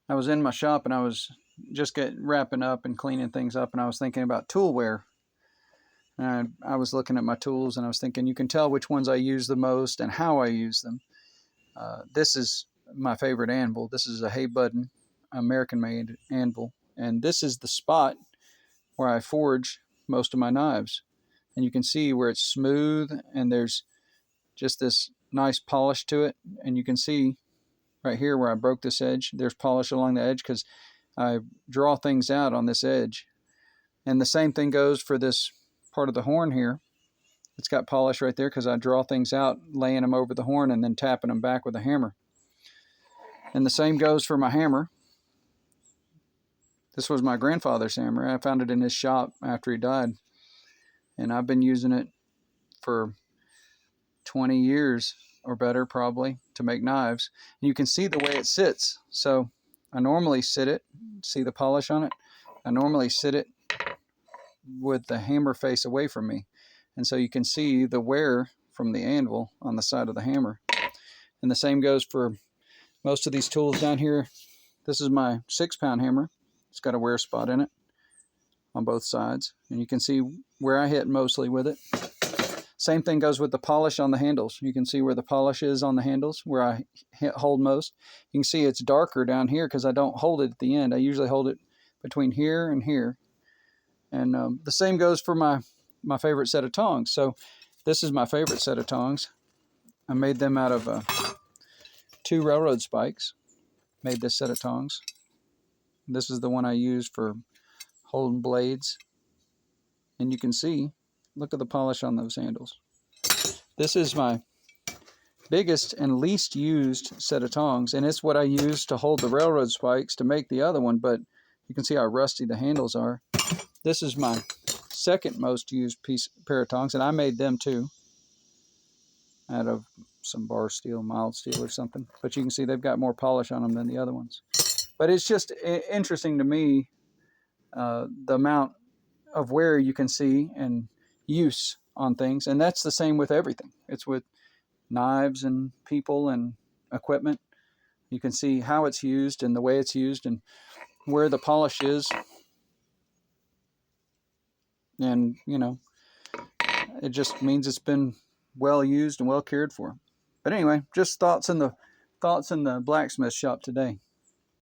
I was in my shop and I was just wrapping up and cleaning things up, and I was thinking about tool wear. And I was looking at my tools and I was thinking, you can tell which ones I use the most and how I use them. This is my favorite anvil. This is a Hay Budden American-made anvil, and this is the spot where I forge most of my knives. And you can see where it's smooth and there's just this nice polish to it. And you can see right here where I broke this edge, there's polish along the edge because I draw things out on this edge. And the same thing goes for this part of the horn here. It's got polish right there because I draw things out, laying them over the horn and then tapping them back with a hammer. And the same goes for my hammer. This was my grandfather's hammer. I found it in his shop after he died. And I've been using it for 20 years or better probably to make knives. And you can see the way it sits. So I normally sit it, see the polish on it? I normally sit it with the hammer face away from me. And so you can see the wear from the anvil on the side of the hammer. And the same goes for most of these tools down here. This is my 6-pound hammer. It's got a wear spot in it on both sides. And you can see where I hit mostly with it. Same thing goes with the polish on the handles. You can see where the polish is on the handles, where I hold most. You can see it's darker down here because I don't hold it at the end. I usually hold it between here and here. And the same goes for my favorite set of tongs. So this is my favorite set of tongs. I made them out of 2 railroad spikes. Made this set of tongs. This is the one I use for holding blades. And you can see, look at the polish on those handles. This is my biggest and least used set of tongs, and it's what I use to hold the railroad spikes to make the other one, but you can see how rusty the handles are. This is my second most used pair of tongs, and I made them too out of some bar steel, mild steel or something, but you can see they've got more polish on them than the other ones. But it's just interesting to me the amount of wear you can see and use on things, and that's the same with everything. It's with knives and people and equipment. You can see how it's used and the way it's used and where the polish is, and you know, it just means it's been well used and well cared for. But anyway, just thoughts in the blacksmith shop today.